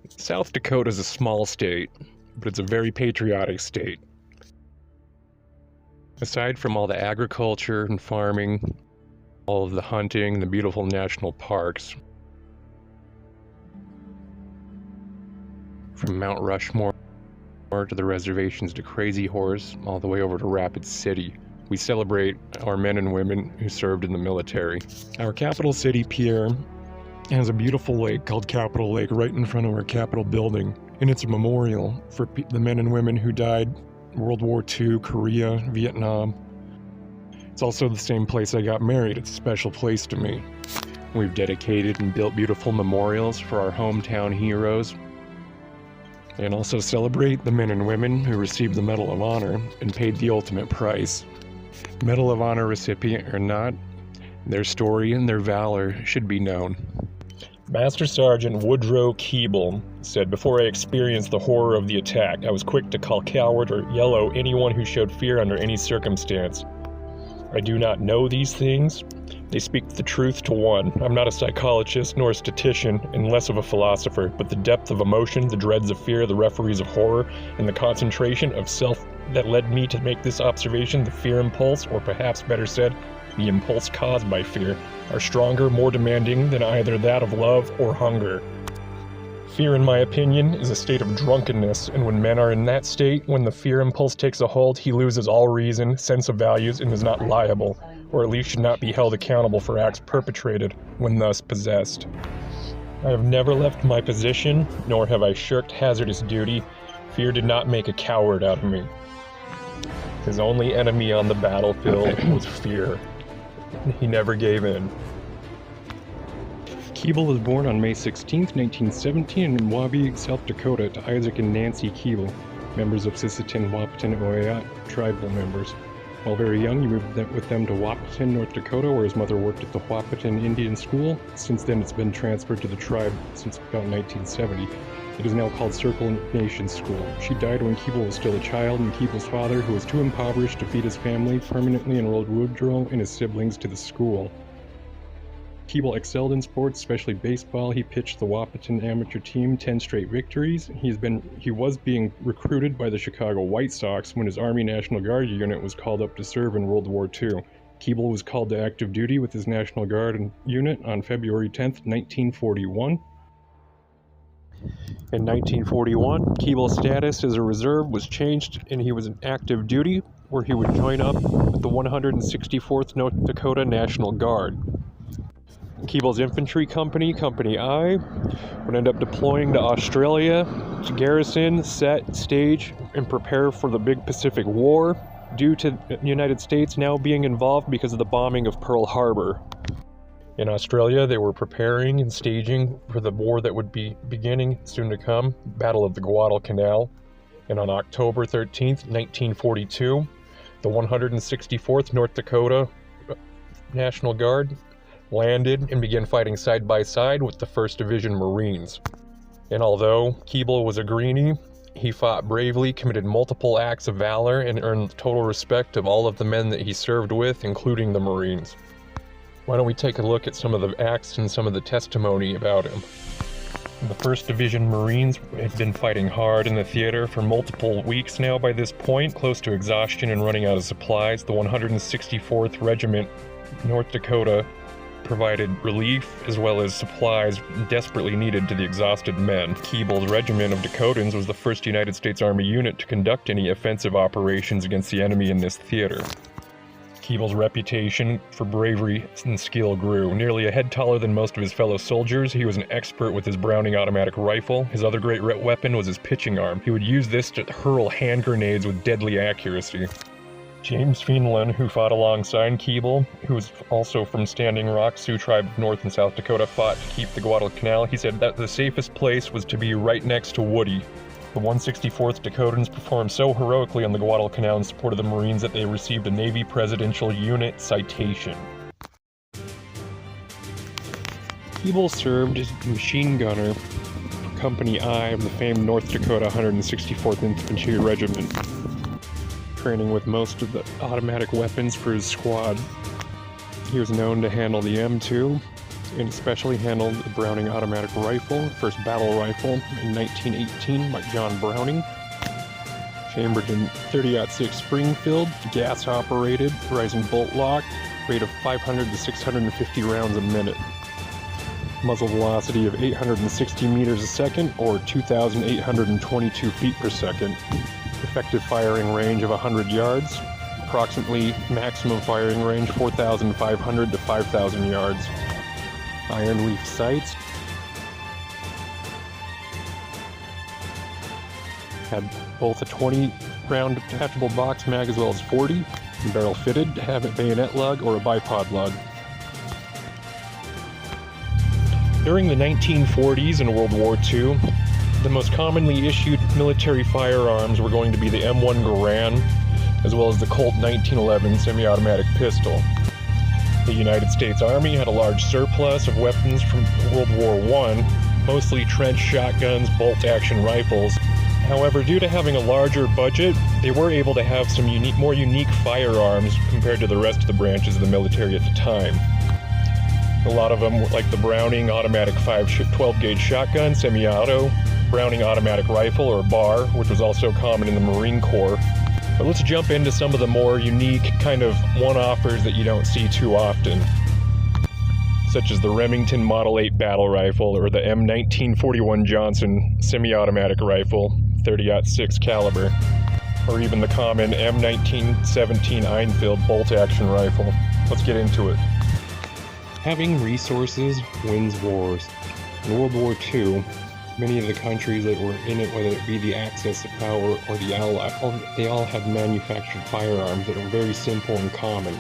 South Dakota is a small state, but it's a very patriotic state. Aside from all the agriculture and farming, all of the hunting, the beautiful national parks, from Mount Rushmore to the reservations to Crazy Horse, all the way over to Rapid City, we celebrate our men and women who served in the military. Our capital city, Pierre, has a beautiful lake called Capitol Lake right in front of our Capitol building, and it's a memorial for the men and women who died in World War II, Korea, Vietnam. It's also the same place I got married. It's a special place to me. We've dedicated and built beautiful memorials for our hometown heroes, and also celebrate the men and women who received the Medal of Honor and paid the ultimate price. Medal of Honor recipient or not, their story and their valor should be known. Master Sergeant Woodrow Keeble said, "Before I experienced the horror of the attack, I was quick to call coward or yellow anyone who showed fear under any circumstance. I do not know these things. They speak the truth to one. I'm not a psychologist nor a statistician and less of a philosopher, but the depth of emotion, the dreads of fear, the referees of horror, and the concentration of self that led me to make this observation, the fear impulse, or perhaps better said, the impulse caused by fear, are stronger, more demanding than either that of love or hunger. Fear, in my opinion, is a state of drunkenness, and when men are in that state, when the fear impulse takes a hold, he loses all reason, sense of values, and is not liable, or at least should not be held accountable for acts perpetrated when thus possessed. I have never left my position, nor have I shirked hazardous duty. Fear did not make a coward out of me. His only enemy on the battlefield was fear. He never gave in." Keeble was born on May 16, 1917 in Wabi, South Dakota to Isaac and Nancy Keeble, members of Sisseton, Wahpeton, Oiat tribal members. While very young, he moved with them to Wahpeton, North Dakota, where his mother worked at the Wahpeton Indian School. Since then, it's been transferred to the tribe since about 1970. It is now called Circle Nation School. She died when Keeble was still a child, and Keeble's father, who was too impoverished to feed his family, permanently enrolled Woodrow and his siblings to the school. Keeble excelled in sports, especially baseball. He pitched the Wahpeton amateur team 10 straight victories. He was being recruited by the Chicago White Sox when his Army National Guard unit was called up to serve in World War II. Keeble was called to active duty with his National Guard unit on February 10, 1941. In 1941, Keeble's status as a reserve was changed and he was in active duty, where he would join up with the 164th North Dakota National Guard. Keeble's infantry company, Company I, would end up deploying to Australia to garrison, set, stage, and prepare for the big Pacific War, due to the United States now being involved because of the bombing of Pearl Harbor. In Australia, they were preparing and staging for the war that would be beginning soon to come, Battle of the Guadalcanal. And on October 13th, 1942, the 164th North Dakota National Guard landed and began fighting side by side with the 1st Division Marines. And although Keeble was a greenie, he fought bravely, committed multiple acts of valor, and earned the total respect of all of the men that he served with, including the Marines. Why don't we take a look at some of the acts and some of the testimony about him. The 1st Division Marines had been fighting hard in the theater for multiple weeks now by this point, close to exhaustion and running out of supplies. The 164th Regiment, North Dakota, provided relief as well as supplies desperately needed to the exhausted men. Keeble's regiment of Dakotans was the first United States Army unit to conduct any offensive operations against the enemy in this theater. Keeble's reputation for bravery and skill grew. Nearly a head taller than most of his fellow soldiers, he was an expert with his Browning automatic rifle. His other great weapon was his pitching arm. He would use this to hurl hand grenades with deadly accuracy. James Feenlon, who fought alongside Keeble, who was also from Standing Rock, Sioux tribe of North and South Dakota, fought to keep the Guadalcanal. He said that the safest place was to be right next to Woody. The 164th Dakotans performed so heroically on the Guadalcanal in support of the Marines that they received a Navy Presidential Unit citation. Keeble served as machine gunner for Company I of the famed North Dakota 164th Infantry Regiment, training with most of the automatic weapons for his squad. He was known to handle the M2, and especially handled the Browning automatic rifle, first battle rifle in 1918 by John Browning. Chambered in 30-06 Springfield, gas-operated, rising bolt lock, rate of 500 to 650 rounds a minute. Muzzle velocity of 860 meters a second, or 2,822 feet per second. Effective firing range of 100 yards. Approximately maximum firing range 4,500 to 5,000 yards. Iron leaf sights. Had both a 20-round detachable box mag as well as 40. Barrel fitted, have a bayonet lug or a bipod lug. During the 1940s and World War II, the most commonly issued military firearms were going to be the M1 Garand, as well as the Colt 1911 semi-automatic pistol. The United States Army had a large surplus of weapons from World War I, mostly trench shotguns, bolt-action rifles. However, due to having a larger budget, they were able to have some more unique firearms compared to the rest of the branches of the military at the time. A lot of them, like the Browning automatic 12-gauge shotgun, semi-auto, Browning automatic rifle, or BAR, which was also common in the Marine Corps. But let's jump into some of the more unique kind of one-offers that you don't see too often, such as the Remington Model 8 battle rifle or the M1941 Johnson semi-automatic rifle, 30-06 caliber, or even the common M1917 Enfield bolt-action rifle. Let's get into it. Having resources wins wars. In World War II, many of the countries that were in it, whether it be the Axis of Power or the Allies, they all had manufactured firearms that are very simple and common.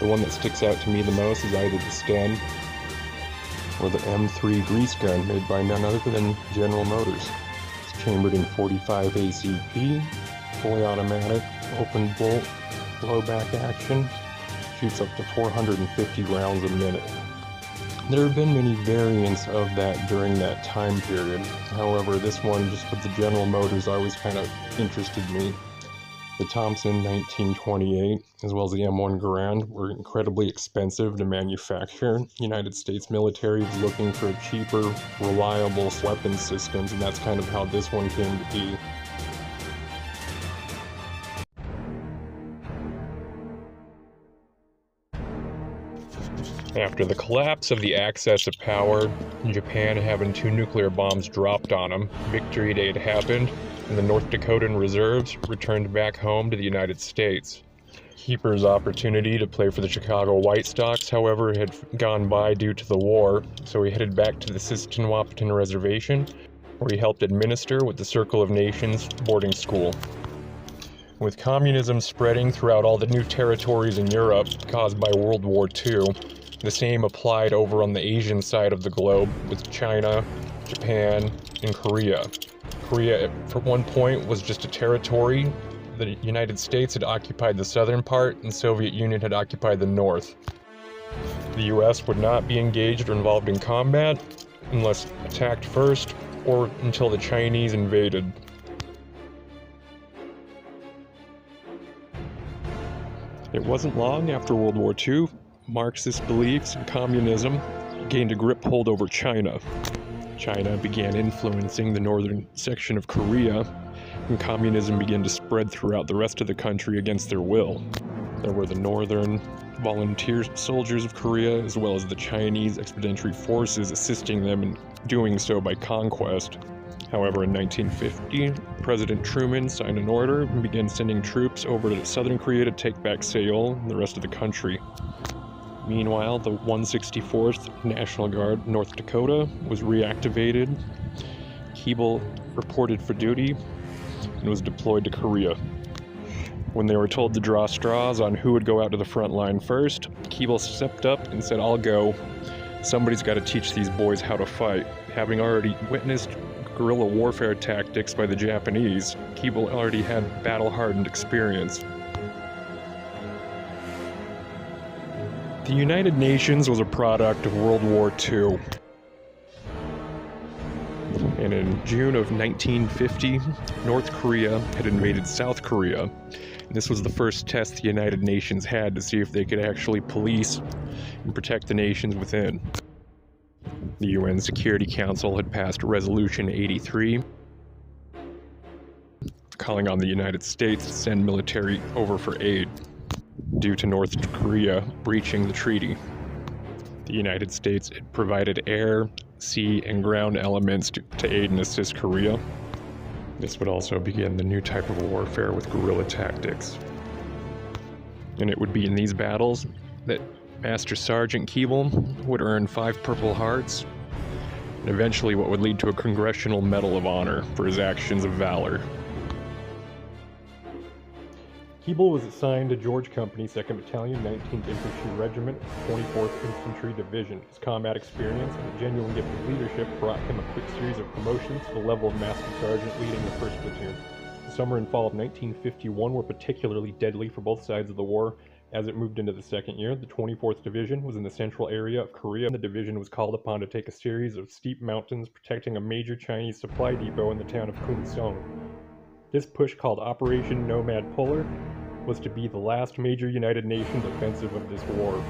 The one that sticks out to me the most is either the Sten or the M3 grease gun, made by none other than General Motors. It's chambered in 45 ACP, fully automatic, open bolt, blowback action, shoots up to 450 rounds a minute. There have been many variants of that during that time period. However, this one, just with the General Motors, always kind of interested me. The Thompson 1928, as well as the M1 Garand, were incredibly expensive to manufacture. The United States military was looking for cheaper, reliable weapon systems, and that's kind of how this one came to be. After the collapse of the Axis of Power, Japan having 2 nuclear bombs dropped on them, Victory Day had happened, and the North Dakotan reserves returned back home to the United States. Keeper's opportunity to play for the Chicago White Sox, however, had gone by due to the war, so he headed back to the Sisseton-Wahpeton Reservation, where he helped administer with the Circle of Nations boarding school. With communism spreading throughout all the new territories in Europe caused by World War II, the same applied over on the Asian side of the globe with China, Japan, and Korea. Korea, at one point, was just a territory. The United States had occupied the southern part, and the Soviet Union had occupied the north. The US would not be engaged or involved in combat unless attacked first or until the Chinese invaded. It wasn't long after World War II, Marxist beliefs and communism gained a grip hold over China. China began influencing the northern section of Korea, and communism began to spread throughout the rest of the country against their will. There were the northern volunteer soldiers of Korea, as well as the Chinese expeditionary forces assisting them in doing so by conquest. However, in 1950, President Truman signed an order and began sending troops over to southern Korea to take back Seoul and the rest of the country. Meanwhile, the 164th National Guard, North Dakota, was reactivated. Keeble reported for duty and was deployed to Korea. When they were told to draw straws on who would go out to the front line first, Keeble stepped up and said, "I'll go. Somebody's got to teach these boys how to fight." Having already witnessed guerrilla warfare tactics by the Japanese, Keeble already had battle-hardened experience. The United Nations was a product of World War II. And in June of 1950, North Korea had invaded South Korea. And this was the first test the United Nations had to see if they could actually police and protect the nations within. The UN Security Council had passed Resolution 83, calling on the United States to send military over for aid, due to North Korea breaching the treaty. The United States had provided air, sea, and ground elements to aid and assist Korea. This would also begin the new type of warfare with guerrilla tactics. And it would be in these battles that Master Sergeant Keeble would earn 5 Purple Hearts, and eventually what would lead to a Congressional Medal of Honor for his actions of valor. Keeble was assigned to George Company, 2nd Battalion, 19th Infantry Regiment, 24th Infantry Division. His combat experience and a genuine gift of leadership brought him a quick series of promotions to the level of Master Sergeant, leading the 1st Platoon. The summer and fall of 1951 were particularly deadly for both sides of the war. As it moved into the second year, the 24th Division was in the central area of Korea. The division was called upon to take a series of steep mountains protecting a major Chinese supply depot in the town of Kunsong. This push, called Operation Nomad Polar, was to be the last major United Nations offensive of this war.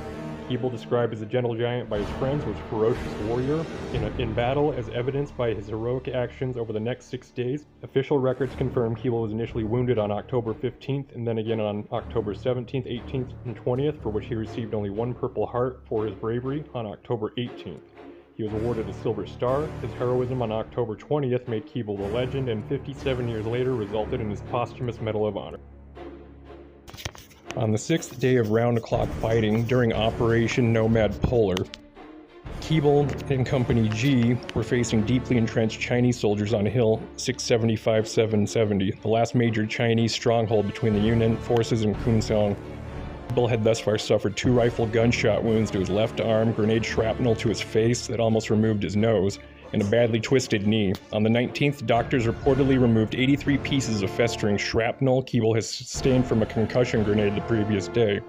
Keeble, described as a gentle giant by his friends, was a ferocious warrior in battle, as evidenced by his heroic actions over the next 6 days. Official records confirm Keeble was initially wounded on October 15th and then again on October 17th, 18th, and 20th, for which he received only 1 Purple Heart for his bravery on October 18th. He was awarded a Silver Star. His heroism on October 20th made Keeble a legend, and 57 years later resulted in his posthumous Medal of Honor. On the 6th day of round-the-clock fighting during Operation Nomad Polar, Keeble and Company G were facing deeply entrenched Chinese soldiers on Hill 675-770, the last major Chinese stronghold between the Yunnan forces and Kunsong. Keeble had thus far suffered 2 rifle gunshot wounds to his left arm, grenade shrapnel to his face that almost removed his nose, and a badly twisted knee. On the 19th, doctors reportedly removed 83 pieces of festering shrapnel Keeble has sustained from a concussion grenade the previous day.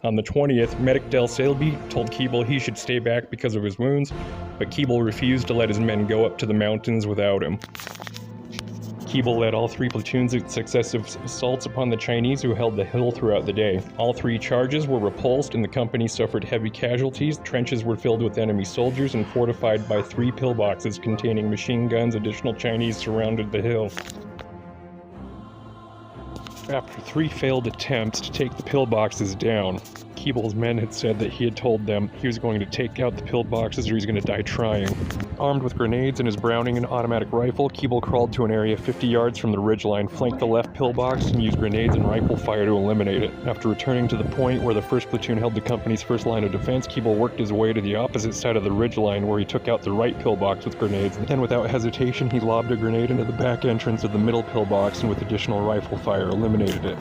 On the 20th, Medic Del Selby told Keeble he should stay back because of his wounds, but Keeble refused to let his men go up to the mountains without him. Keeble led all 3 platoons in successive assaults upon the Chinese, who held the hill throughout the day. All 3 charges were repulsed and the company suffered heavy casualties. Trenches were filled with enemy soldiers and fortified by 3 pillboxes containing machine guns. Additional Chinese surrounded the hill. After 3 failed attempts to take the pillboxes down, Keeble's men had said that he had told them he was going to take out the pillboxes or he's going to die trying. Armed with grenades and his Browning and automatic rifle, Keeble crawled to an area 50 yards from the ridgeline, flanked the left pillbox, and used grenades and rifle fire to eliminate it. After returning to the point where the 1st platoon held the company's first line of defense, Keeble worked his way to the opposite side of the ridgeline, where he took out the right pillbox with grenades. Then, without hesitation, he lobbed a grenade into the back entrance of the middle pillbox and with additional rifle fire eliminated it.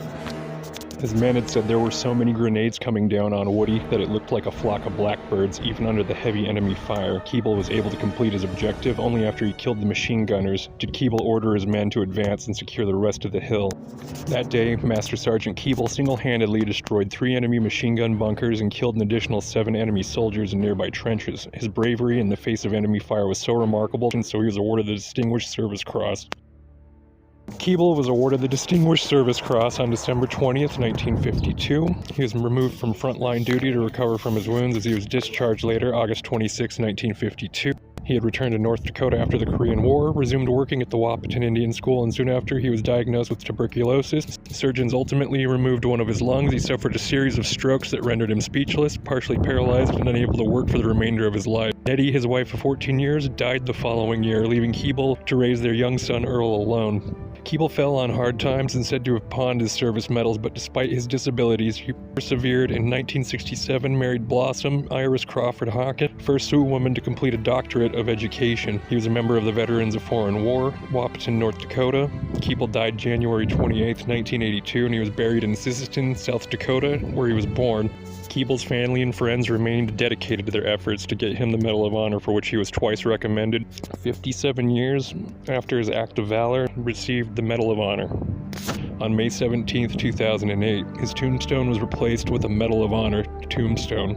His men had said there were so many grenades coming down on Woody that it looked like a flock of blackbirds, even under the heavy enemy fire. Keeble was able to complete his objective only after he killed the machine gunners. Did Keeble order his men to advance and secure the rest of the hill. That day, Master Sergeant Keeble single-handedly destroyed 3 enemy machine gun bunkers and killed an additional 7 enemy soldiers in nearby trenches. His bravery in the face of enemy fire was so remarkable, and so he was awarded the Distinguished Service Cross. Keeble was awarded the Distinguished Service Cross on December 20th, 1952. He was removed from frontline duty to recover from his wounds as he was discharged later, August 26, 1952. He had returned to North Dakota after the Korean War, resumed working at the Wahpeton Indian School, and soon after he was diagnosed with tuberculosis. Surgeons ultimately removed one of his lungs. He suffered a series of strokes that rendered him speechless, partially paralyzed, and unable to work for the remainder of his life. Eddie, his wife of 14 years, died the following year, leaving Keeble to raise their young son Earl alone. Keeble fell on hard times and said to have pawned his service medals, but despite his disabilities, he persevered. In 1967, married Blossom Iris Crawford Hawkins, first Sioux woman to complete a doctorate of education. He was a member of the Veterans of Foreign War, Wahpeton, North Dakota. Keeble died January 28, 1982, and he was buried in Sisseton, South Dakota, where he was born. Keeble's family and friends remained dedicated to their efforts to get him the Medal of Honor, for which he was twice recommended. 57 years after his act of valor, received the Medal of Honor. On May 17, 2008, his tombstone was replaced with a Medal of Honor tombstone.